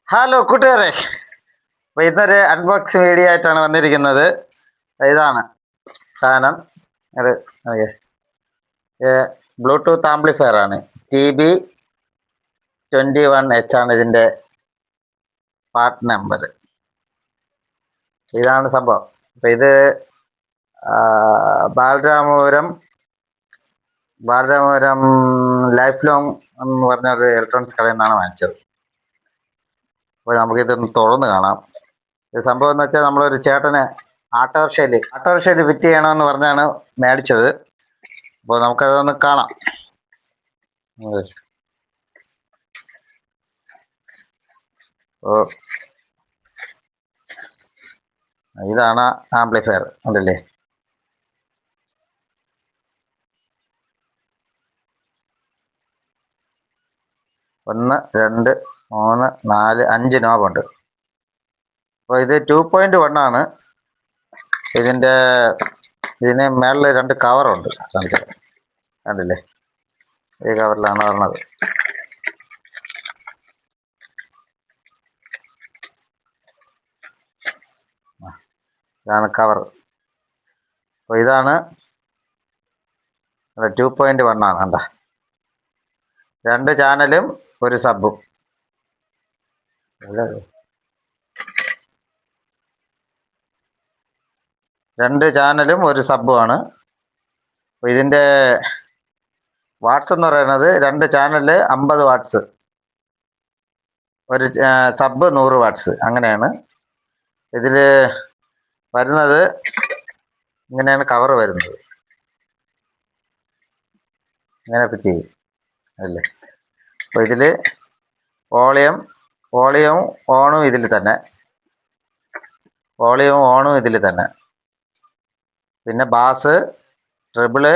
Hello കൂട്ടുകാരെ, അപ്പൊ ഇന്നൊരു അൺബോക്സിങ് വീഡിയോ ആയിട്ടാണ് വന്നിരിക്കുന്നത്. ഇതാണ് സാധനം. ബ്ലൂടൂത്ത് ആംപ്ലിഫയർ ആണ്. TB21H ആണ് ഇതിന്റെ പാർട്ട് നമ്പർ. ഇതാണ് സംഭവം. അപ്പൊ ഇത് ബാലരാമപുരം ലൈഫ് ലോങ് എന്ന് പറഞ്ഞ ഒരു ഇലക്ട്രോണിക്സ് കടയിൽ നിന്നാണ് വാങ്ങിച്ചത്. അപ്പോൾ നമുക്കിതൊന്ന് തുറന്ന് കാണാം. ഇത് സംഭവം എന്ന് വെച്ചാൽ നമ്മളൊരു ചേട്ടന് ആട്ടോറിക്ഷയിൽ ഫിറ്റ് ചെയ്യണമെന്ന് പറഞ്ഞാണ് മേടിച്ചത്. അപ്പോൾ നമുക്കതൊന്ന് കാണാം. ഇതാണ് ആംപ്ലിഫയർ, ഉണ്ടല്ലേ? ഒന്ന്, രണ്ട്, മൂന്ന്, നാല്, 5 നോബുണ്ട്. അപ്പോൾ ഇത് 2.1 ആണ്. ഇതിന് മേളിൽ 2 കവറുണ്ട്. കണ്ടില്ലേ? ഈ കവറിലാണ് പറഞ്ഞത്. ഇതാണ് കവർ. അപ്പോൾ ഇതാണ് 2.1 ആണ്. കണ്ട, 2 ചാനലും ഒരു സബും. 2 ചാനലും ഒരു സബുമാണ്. അപ്പോൾ ഇതിൻ്റെ വാട്ട്സ് എന്ന് പറയുന്നത് 2 ചാനല് 50 വാട്ട്സ്, ഒരു സബ് 100 വാട്ട്സ്, അങ്ങനെയാണ് ഇതിൽ വരുന്നത്. ഇങ്ങനെയാണ് കവർ വരുന്നത്. ഇങ്ങനെ ഫിറ്റ് ചെയ്യും അല്ലേ? അപ്പോൾ ഇതിൽ വോളിയം ഓണും ഇതിൽ തന്നെ. പിന്നെ ബാസ്, ട്രിബിള്,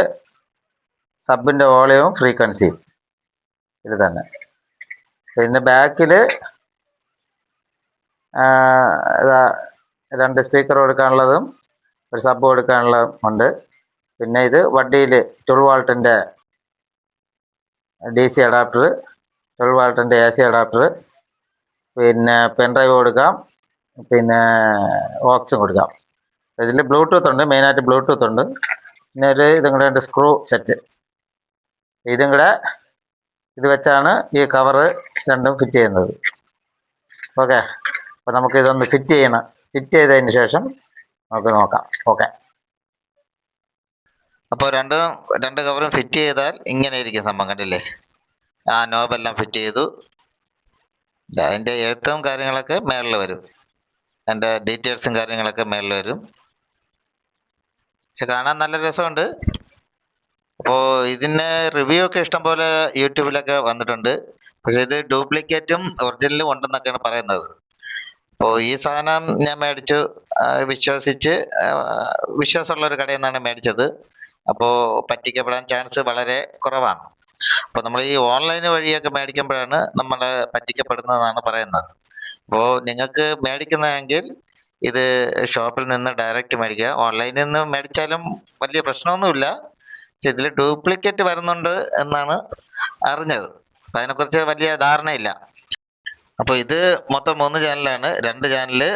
സബിൻ്റെ വോളിയവും ഫ്രീക്വൻസിയും ഇത് തന്നെ. പിന്നെ ബാക്കിൽ 2 സ്പീക്കർ കൊടുക്കാനുള്ളതും ഒരു സബ് കൊടുക്കാനുള്ളതും ഉണ്ട്. പിന്നെ ഇത് വണ്ടിയിൽ 12 വാൾട്ടിൻ്റെ DC അഡാപ്റ്റർ, 12 വാൾട്ടിൻ്റെ AC അഡാപ്റ്റർ, പിന്നെ പെൻഡ്രൈവ് കൊടുക്കാം, പിന്നെ ഓക്സും കൊടുക്കാം. ഇതിൽ ബ്ലൂടൂത്ത് ഉണ്ട്, മെയിനായിട്ട് ബ്ലൂടൂത്ത് ഉണ്ട്. പിന്നെ ഇതും കൂടെ ഉണ്ട്, സ്ക്രൂ സെറ്റ്. ഇത് വെച്ചാണ് ഈ കവറ് രണ്ടും ഫിറ്റ് ചെയ്യുന്നത്. ഓക്കെ, അപ്പോൾ നമുക്ക് ഇതൊന്ന് ഫിറ്റ് ചെയ്തതിന് ശേഷം നമുക്ക് നോക്കാം. ഓക്കെ, അപ്പോൾ രണ്ട് കവറും ഫിറ്റ് ചെയ്താൽ ഇങ്ങനെ ഇരിക്കും സംഭവം. കണ്ടില്ലേ? ആ നോബെല്ലാം ഫിറ്റ് ചെയ്തു. അതിൻ്റെ എഴുത്തും കാര്യങ്ങളൊക്കെ മേളിൽ വരും, അതിൻ്റെ ഡീറ്റെയിൽസും കാര്യങ്ങളൊക്കെ മേളിൽ വരും. പക്ഷെ കാണാൻ നല്ല രസമുണ്ട്. അപ്പോൾ ഇതിൻ്റെ റിവ്യൂ ഒക്കെ ഇഷ്ടംപോലെ യൂട്യൂബിലൊക്കെ വന്നിട്ടുണ്ട്. പക്ഷെ ഇത് ഡ്യൂപ്ലിക്കേറ്റും ഒറിജിനലും ഉണ്ടെന്നൊക്കെയാണ് പറയുന്നത്. അപ്പോൾ ഈ സാധനം ഞാൻ മേടിച്ചു, വിശ്വാസമുള്ള ഒരു കടയിൽ നിന്നാണ് മേടിച്ചത്. അപ്പോൾ പറ്റിക്കപ്പെടാൻ ചാൻസ് വളരെ കുറവാണ്. അപ്പോൾ നമ്മൾ ഈ ഓൺലൈൻ വഴിയൊക്കെ മേടിക്കുമ്പോഴാണ് നമ്മൾ പറ്റിക്കപ്പെടുന്നതെന്നാണ് പറയുന്നത്. അപ്പോൾ നിങ്ങൾക്ക് മേടിക്കുന്നതെങ്കിൽ ഇത് ഷോപ്പിൽ നിന്ന് ഡയറക്റ്റ് മേടിക്കുക. ഓൺലൈനിൽ നിന്ന് മേടിച്ചാലും വലിയ പ്രശ്നമൊന്നുമില്ല. പക്ഷെ ഇതിൽ ഡ്യൂപ്ലിക്കേറ്റ് വരുന്നുണ്ട് എന്നാണ് അറിഞ്ഞത്. അപ്പം അതിനെക്കുറിച്ച് വലിയ ധാരണയില്ല. അപ്പോൾ ഇത് മൊത്തം 3 ചാനലാണ്. 2 ചാനല്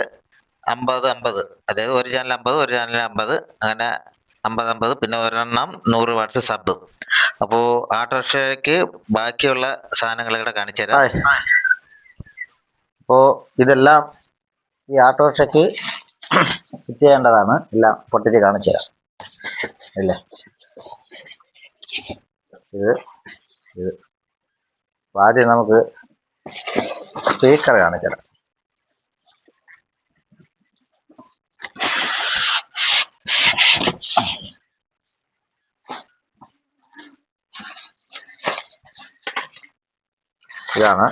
50-50, അതായത് ഒരു ചാനൽ 50, ഒരു ചാനൽ 50, അങ്ങനെ 50-50. പിന്നെ ഒരെണ്ണം 100 വാട്ട്സ് സബ്. അപ്പോൾ ആട്ടോറിക്ഷയ്ക്ക് ബാക്കിയുള്ള സാധനങ്ങൾ ഇവിടെ കാണിച്ചു തരാം. അപ്പോൾ ഇതെല്ലാം ഈ ആട്ടോറിക്ഷയ്ക്ക് ഫിറ്റ് ചെയ്യേണ്ടതാണ്. എല്ലാം പൊട്ടിച്ച് കാണിച്ചു തരാം അല്ലേ? ഇത് ആദ്യം നമുക്ക് സ്പീക്കർ കാണിച്ചു തരാം. ഇതാണ്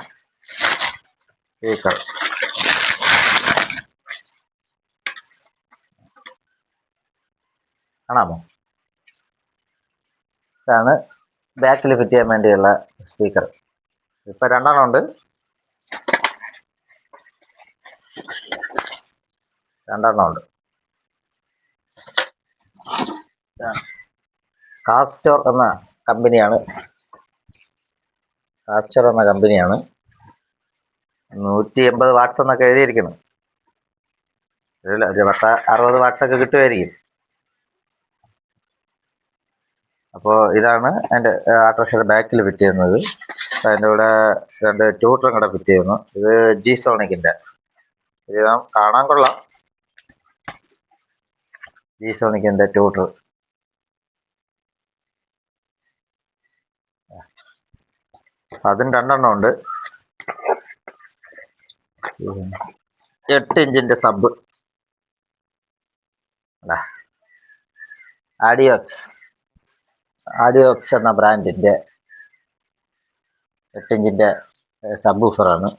സ്പീക്കർ. കാണാമോ? ഇതാണ് ബാക്കിൽ ഫിറ്റ് ചെയ്യാൻ വേണ്ടിയുള്ള സ്പീക്കർ. ഇപ്പം 2 ഉണ്ട്. 2 ഉണ്ട്. കാസ്റ്റോർ എന്ന കമ്പനിയാണ് ആസ്റ്റർ എന്ന കമ്പനിയാണ്. 180 വാട്ട്സ് എന്നൊക്കെ എഴുതിയിരിക്കണം. ഒരു 60 വാട്ട്സ് ഒക്കെ കിട്ടുമായിരിക്കും. അപ്പോൾ ഇതാണ് എൻ്റെ ഓട്ടോറിക്ഷയുടെ ബാക്കിൽ ഫിറ്റ് ചെയ്യുന്നത്. അതിൻ്റെ കൂടെ 2 ട്യൂട്ടറും കൂടെ ഫിറ്റ് ചെയ്യുന്നു. ഇത് ജി സോണിക്കിൻ്റെ, ഇത് കാണാൻ കൊള്ളാം. ജി സോണിക്കിൻ്റെ ട്യൂട്ടർ. അതും 2 എണ്ണം ഉണ്ട്. 8 ഇഞ്ചിൻ്റെ സബ്. ആഡിയോക്സ് എന്ന ബ്രാൻഡിൻ്റെ 8 ഇഞ്ചിൻ്റെ സബ് വൂഫറാണ്.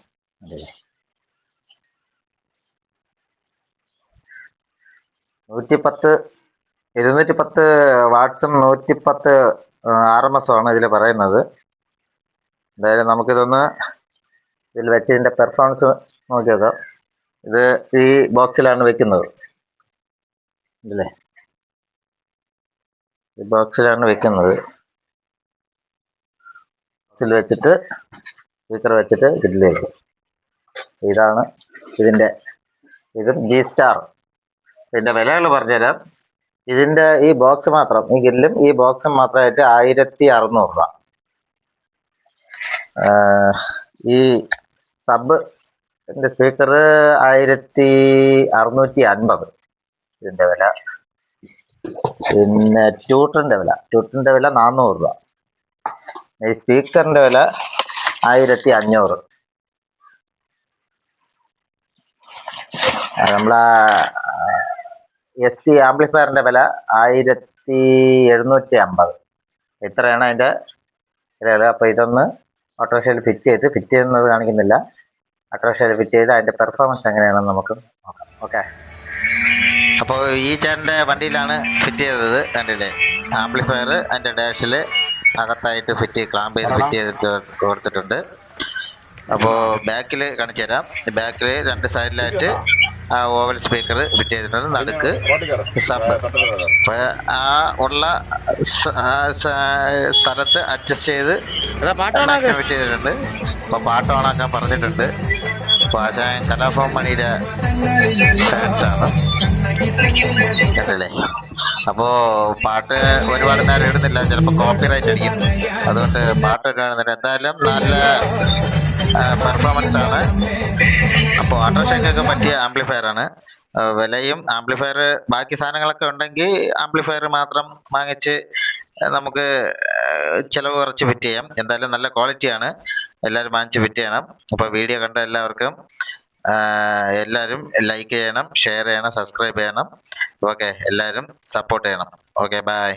210 വാട്ട്സും 110 RMS ആണ് ഇതിൽ പറയുന്നത്. എന്തായാലും നമുക്കിതൊന്ന് ഇതിൽ വെച്ച് ഇതിൻ്റെ പെർഫോമൻസ് നോക്കി നോക്കാം. ഇത് ഈ ബോക്സിലാണ് വെക്കുന്നത്. ഇല്ലേ, ഈ ബോക്സിലാണ് വെക്കുന്നത്. ബോക്സിൽ വെച്ചിട്ട് സ്പീക്കർ വെച്ചിട്ട് ഗ്രില്ല് വെക്കും. ഇതാണ് ഇതും ജി സ്റ്റാർ. ഇതിൻ്റെ വിലകൾ പറഞ്ഞുതരാം. ഇതിൻ്റെ ഈ ബോക്സ് മാത്രം, ഈ ഗ്രില്ലും ഈ ബോക്സും മാത്രമായിട്ട് 1600 രൂപ. ഈ സബ് സ്പീക്കർ 1650 ഇതിൻ്റെ വില. പിന്നെ ട്യൂട്ടറിൻ്റെ വില 400 രൂപ. ഈ സ്പീക്കറിൻ്റെ വില 1500. നമ്മളെ ST ആംപ്ലിഫയറിൻ്റെ വില 1750. ഇത്രയാണ് അതിൻ്റെ വില. അപ്പോൾ ഇതൊന്ന് ഓട്ടോറിക്ഷയിൽ ഫിറ്റ് ചെയ്യുന്നത് കാണിക്കുന്നില്ല. ഓട്ടോറിക്ഷയിൽ ഫിറ്റ് ചെയ്ത് അതിൻ്റെ പെർഫോമൻസ് എങ്ങനെയാണെന്ന് നമുക്ക് നോക്കാം. ഓക്കെ, അപ്പോൾ ഈ ചേട്ടൻ്റെ വണ്ടിയിലാണ് ഫിറ്റ് ചെയ്തത്. കണ്ടില്ലേ, ആംപ്ലിഫയർ അതിൻ്റെ ഡാഷിൽ അകത്തായിട്ട് ക്ലാമ്പ് ചെയ്ത് ഫിറ്റ് ചെയ്തിട്ട് കൊടുത്തിട്ടുണ്ട്. അപ്പോൾ ബാക്കിൽ കാണിച്ചു തരാം. ബാക്കിൽ 2 സൈഡിലായിട്ട് ഓവൽ സ്പീക്കർ ഫിറ്റ് ചെയ്തിട്ടുണ്ട്. നടുക്ക് സബ്. അപ്പോൾ ആ ഉള്ള സ്ഥലത്ത് അഡ്ജസ്റ്റ് ചെയ്ത് ഫിറ്റ് ചെയ്തിട്ടുണ്ട്. അപ്പോൾ പാട്ട് ഓണാക്കാൻ പറഞ്ഞിട്ടുണ്ട്. അപ്പോൾ ആശാൻ കലാഭവൻ മണിയുടെ ഫാൻസാണ്, കണ്ടല്ലേ. അപ്പോൾ പാട്ട് ഒരുപാട് നേരം ഇടുന്നില്ല, ചിലപ്പോൾ കോപ്പിറൈറ്റ് അടിക്കും. അതുകൊണ്ട് പാട്ട് ഇടുന്നില്ല. എന്തായാലും നല്ല പെർഫോമൻസ് ആണ്. അപ്പോൾ ഓട്ടോറിക്ഷയ്ക്കൊക്കെ പറ്റിയ ആംപ്ലിഫയർ ആണ്. വിലയും ആംപ്ലിഫയർ ബാക്കി സാധനങ്ങളൊക്കെ ഉണ്ടെങ്കിൽ ആംപ്ലിഫയർ മാത്രം വാങ്ങിച്ച് നമുക്ക് ചിലവ് കുറച്ച് ഫിറ്റ് ചെയ്യാം. എന്തായാലും നല്ല ക്വാളിറ്റിയാണ്. എല്ലാവരും വാങ്ങിച്ച് ഫിറ്റ് ചെയ്യണം. അപ്പോൾ വീഡിയോ കണ്ട എല്ലാവർക്കും എല്ലാവരും ലൈക്ക് ചെയ്യണം, ഷെയർ ചെയ്യണം, സബ്സ്ക്രൈബ് ചെയ്യണം. ഓക്കെ, എല്ലാവരും സപ്പോർട്ട് ചെയ്യണം. Okay, by.